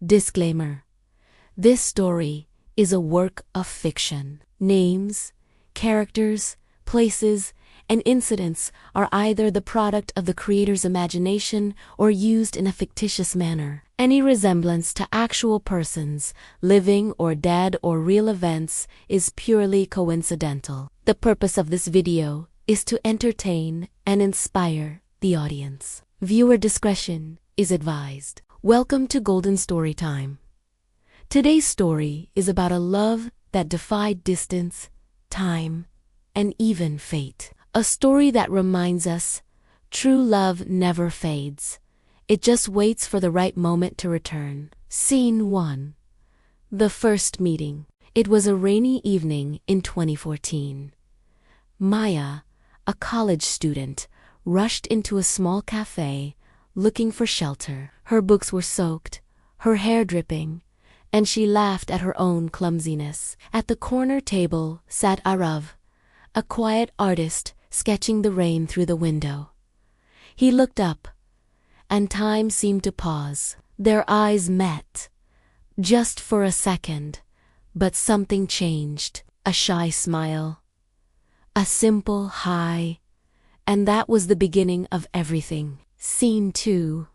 Disclaimer: this story is a work of fiction. Names, characters, places, and incidents are either the product of the creator's imagination or used in a fictitious manner. Any resemblance to actual persons, living or dead, or real events is purely coincidental. The purpose of this video is to entertain and inspire the audience. Viewer discretion is advised. Welcome to Golden Storytime. Today's story is about a love that defied distance, time, and even fate. A story that reminds us true love never fades. It just waits for the right moment to return. Scene 1. The first meeting. It was a rainy evening in 2014. Maya, a college student, rushed into a small cafe looking for shelter. Her books were soaked, her hair dripping, and she laughed at her own clumsiness. At the corner table sat Arav, a quiet artist sketching the rain through the window. He looked up, and time seemed to pause. Their eyes met, just for a second, but something changed. A shy smile, a simple hi, and that was the beginning of everything. Scene 2.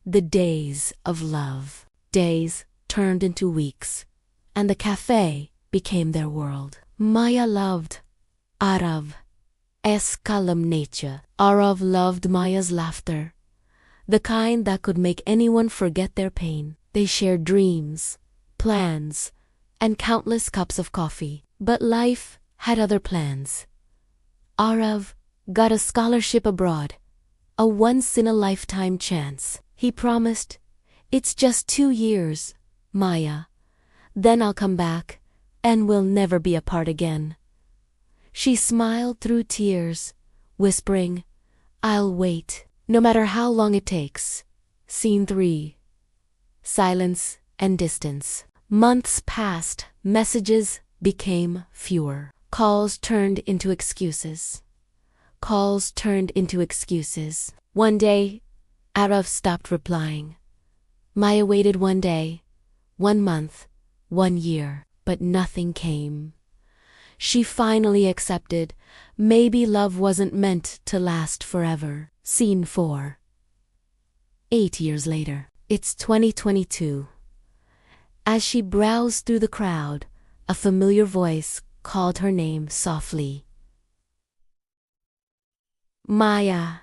The days of love. Days turned into weeks, and the cafe became their world. Maya loved Arav, calm nature. Arav loved Maya's laughter, the kind that could make anyone forget their pain. They shared dreams, plans, and countless cups of coffee. But life had other plans. Arav got a scholarship abroad, a once-in-a-lifetime chance. He promised, "It's just 2 years, Maya. Then I'll come back, and we'll never be apart again." She smiled through tears, whispering, "I'll wait, no matter how long it takes." Scene 3. Silence and distance. Months passed. Messages became fewer. Calls turned into excuses. Calls turned into excuses. One day, Arav stopped replying. Maya waited 1 day, 1 month, 1 year, but nothing came. She finally accepted maybe love wasn't meant to last forever. Scene 4. 8 years later. It's 2022. As she browsed through the crowd, a familiar voice called her name softly. Maya.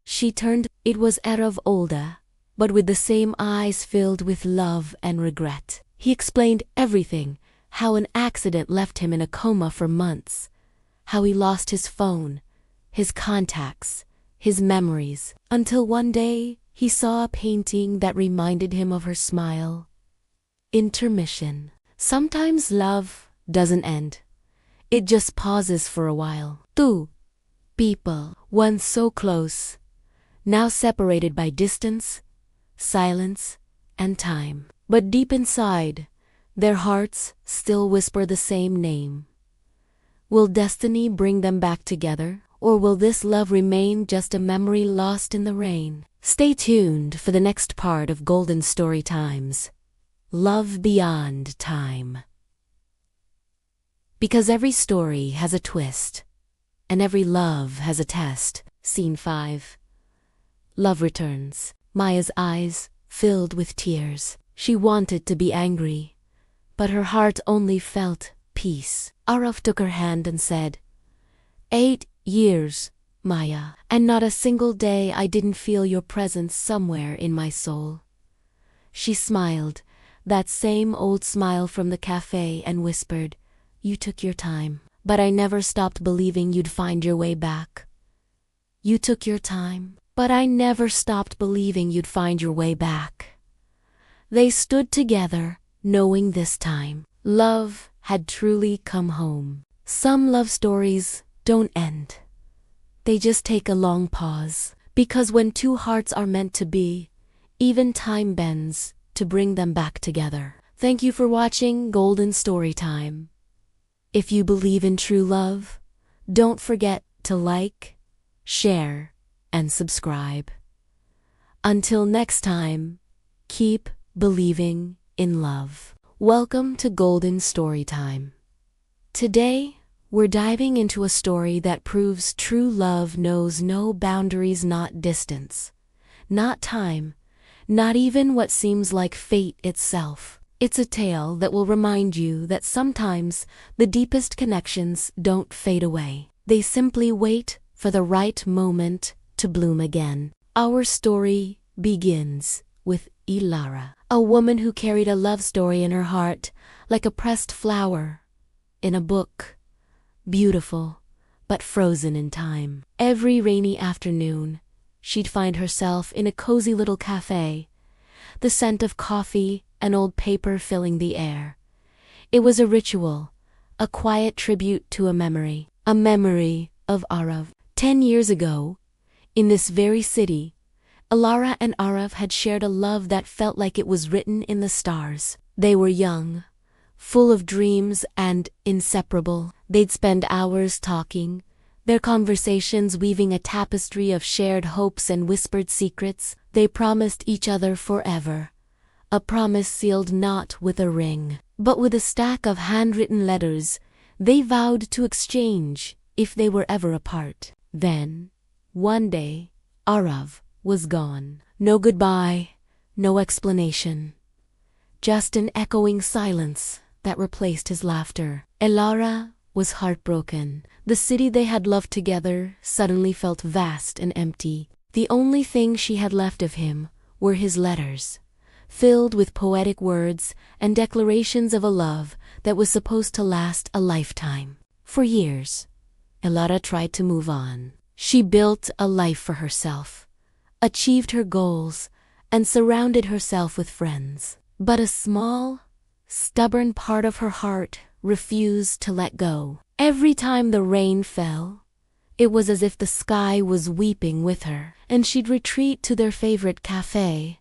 She turned. It was Arav older, but with the same eyes filled with love and regret. He explained everything, how an accident left him in a coma for months, how he lost his phone, his contacts, his memories, until one day he saw a painting that reminded him of her smile. Intermission. Sometimes love doesn't end. It just pauses for a while. Two people, once so close, now separated by distance, silence, and time. But deep inside, their hearts still whisper the same name. Will destiny bring them back together, or will this love remain just a memory lost in the rain? Stay tuned for the next part of Golden Storytimes, Love Beyond Time. Because every story has a twist, and every love has a test. Scene 5. Love returns. Maya's eyes filled with tears. She wanted to be angry, but her heart only felt peace. Arav took her hand and said, 8 years, Maya, and not a single day I didn't feel your presence somewhere in my soul. She smiled, that same old smile from the cafe, and whispered, "You took your time, but I never stopped believing you'd find your way back." You took your time, but I never stopped believing you'd find your way back. They stood together, knowing this time love had truly come home. Some love stories don't end. They just take a long pause, because when two hearts are meant to be, even time bends to bring them back together. Thank you for watching Golden Storytime. If you believe in true love, don't forget to like, share, and subscribe. Until next time, Keep believing in love. Welcome to Golden Storytime. Today, we're diving into a story that proves true love knows no boundaries, not distance, not time, not even what seems like fate itself. It's a tale that will remind you that sometimes the deepest connections don't fade away. They simply wait for the right moment to bloom again. Our story begins with Ilara, a woman who carried a love story in her heart like a pressed flower in a book, beautiful but frozen in time. Every rainy afternoon, she'd find herself in a cozy little cafe, the scent of coffee and old paper filling the air. It was a ritual, a quiet tribute to a memory of Arav. 10 years ago, in this very city, Ilara and Arav had shared a love that felt like it was written in the stars. They were young, full of dreams, and inseparable. They'd spend hours talking, their conversations weaving a tapestry of shared hopes and whispered secrets. They promised each other forever, a promise sealed not with a ring, but with a stack of handwritten letters they vowed to exchange if they were ever apart. Then, one day, Arav was gone. No goodbye, no explanation. Just an echoing silence that replaced his laughter. Ilara was heartbroken. The city they had loved together suddenly felt vast and empty. The only thing she had left of him were his letters, filled with poetic words and declarations of a love that was supposed to last a lifetime. For years, Ilara tried to move on. She built a life for herself, achieved her goals, and surrounded herself with friends. But a small, stubborn part of her heart refused to let go. Every time the rain fell, it was as if the sky was weeping with her, and she'd retreat to their favorite cafe,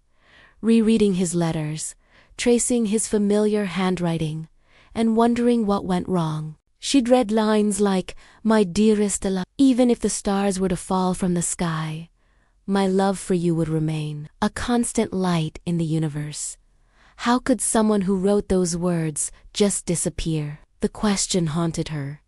rereading his letters, tracing his familiar handwriting, and wondering what went wrong. She'd read lines like, "My dearest Ilara, even if the stars were to fall from the sky, my love for you would remain, a constant light in the universe." How could someone who wrote those words just disappear? The question haunted her,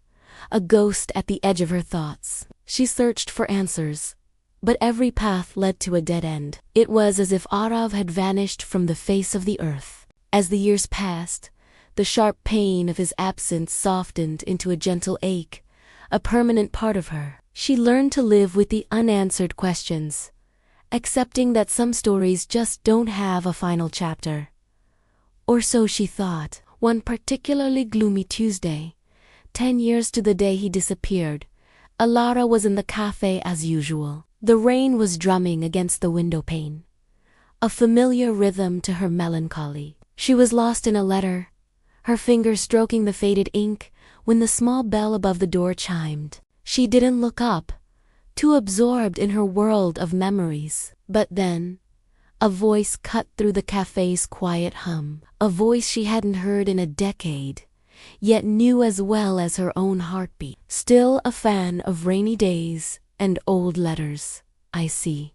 a ghost at the edge of her thoughts. She searched for answers, but every path led to a dead end. It was as if Arav had vanished from the face of the earth. As the years passed, the sharp pain of his absence softened into a gentle ache, a permanent part of her. She learned to live with the unanswered questions, accepting that some stories just don't have a final chapter. Or so she thought. One particularly gloomy Tuesday, 10 years to the day he disappeared, Ilara was in the cafe as usual. The rain was drumming against the window pane, a familiar rhythm to her melancholy. She was lost in a letter, her fingers stroking the faded ink, when the small bell above the door chimed. She didn't look up, too absorbed in her world of memories. But then, a voice cut through the cafe's quiet hum, a voice she hadn't heard in a decade, yet knew as well as her own heartbeat. "Still a fan of rainy days and old letters, I see."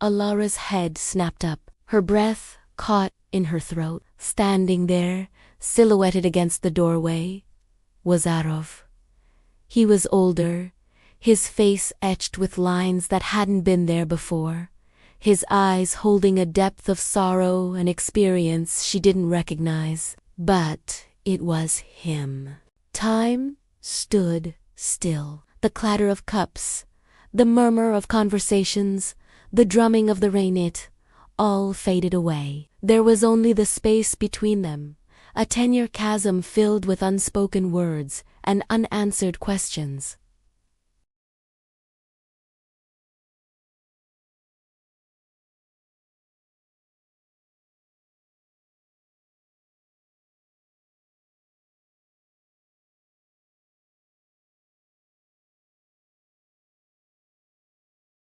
Ilara's head snapped up, her breath caught in her throat. Standing there, silhouetted against the doorway, was Arav. He was older, his face etched with lines that hadn't been there before, his eyes holding a depth of sorrow and experience she didn't recognize. But it was him. Time stood still. The clatter of cups, the murmur of conversations, the drumming of the rain, it all faded away. There was only the space between them, a 10-year chasm filled with unspoken words and unanswered questions.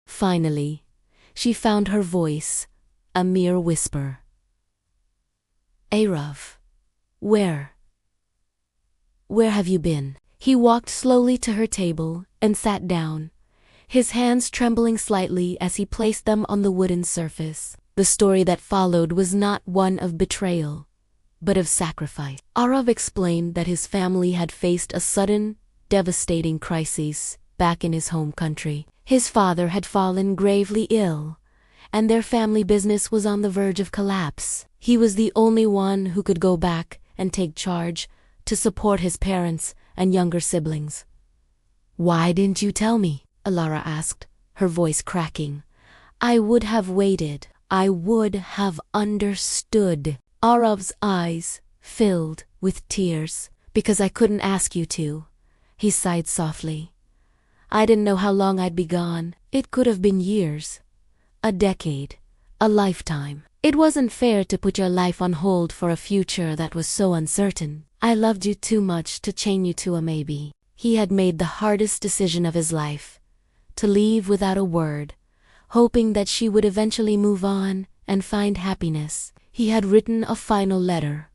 Finally, she found her voice, a mere whisper. "Arav, where have you been?" He walked slowly to her table and sat down, his hands trembling slightly as he placed them on the wooden surface. The story that followed was not one of betrayal, but of sacrifice. Arav explained that his family had faced a sudden, devastating crisis back in his home country. His father had fallen gravely ill, and their family business was on the verge of collapse. He was the only one who could go back and take charge to support his parents and younger siblings. "Why didn't you tell me?" Alara asked, her voice cracking. "I would have waited. I would have understood." Arav's eyes filled with tears. "Because I couldn't ask you to," he sighed softly. "I didn't know how long I'd be gone. It could have been years, a decade, a lifetime. It wasn't fair to put your life on hold for a future that was so uncertain. I loved you too much to chain you to a maybe." He had made the hardest decision of his life, to leave without a word, hoping that she would eventually move on and find happiness. He had written a final letter,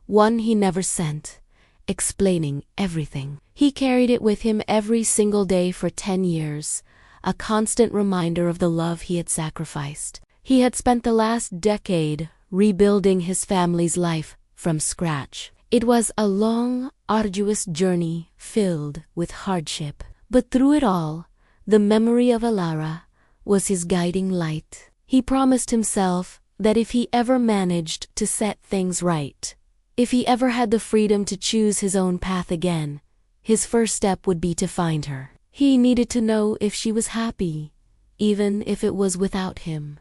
one he never sent, explaining everything. He carried it with him every single day for 10 years, a constant reminder of the love he had sacrificed. He had spent the last decade rebuilding his family's life from scratch. It was a long, arduous journey filled with hardship. But through it all, the memory of Alara was his guiding light. He promised himself that if he ever managed to set things right, if he ever had the freedom to choose his own path again, his first step would be to find her. He needed to know if she was happy, even if it was without him.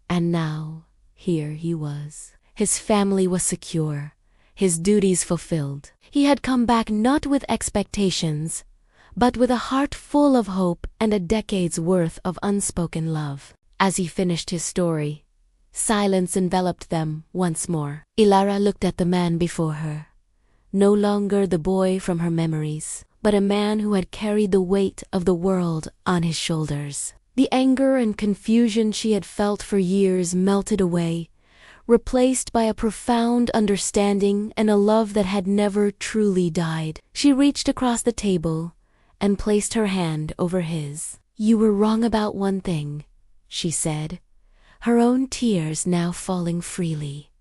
And now, here he was. His family was secure, his duties fulfilled. He had come back not with expectations, but with a heart full of hope and a decade's worth of unspoken love. As he finished his story, silence enveloped them once more. Alara looked at the man before her, no longer the boy from her memories, but a man who had carried the weight of the world on his shoulders. The anger and confusion she had felt for years melted away, replaced by a profound understanding and a love that had never truly died. She reached across the table and placed her hand over his. "You were wrong about one thing," she said, her own tears now falling freely.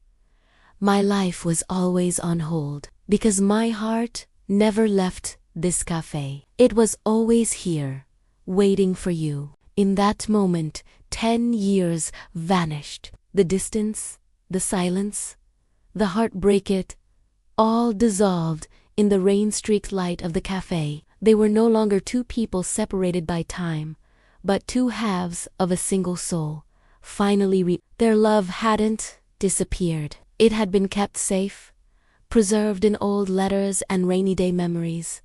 "My life was always on hold, because my heart never left this cafe. It was always here, waiting for you." In that moment, 10 years vanished. The distance, the silence, the heartbreak, it all dissolved in the rain-streaked light of the cafe. They were no longer two people separated by time, but two halves of a single soul, finally Their love hadn't disappeared. It had been kept safe, preserved in old letters and rainy day memories,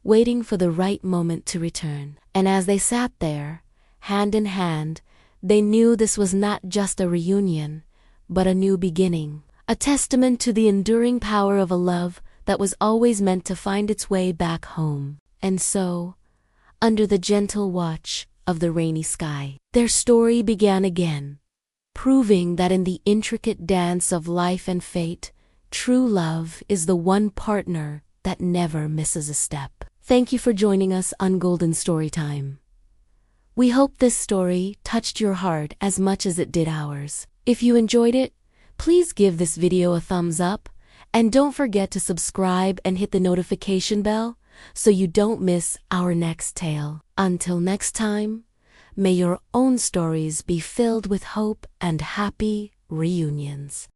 waiting for the right moment to return. And as they sat there, hand in hand, they knew this was not just a reunion, but a new beginning, a testament to the enduring power of a love that was always meant to find its way back home. And so, under the gentle watch of the rainy sky, their story began again, proving that in the intricate dance of life and fate, true love is the one partner that never misses a step. Thank you for joining us on Golden Storytime. We hope this story touched your heart as much as it did ours. If you enjoyed it, please give this video a thumbs up, and don't forget to subscribe and hit the notification bell so you don't miss our next tale. Until next time, may your own stories be filled with hope and happy reunions.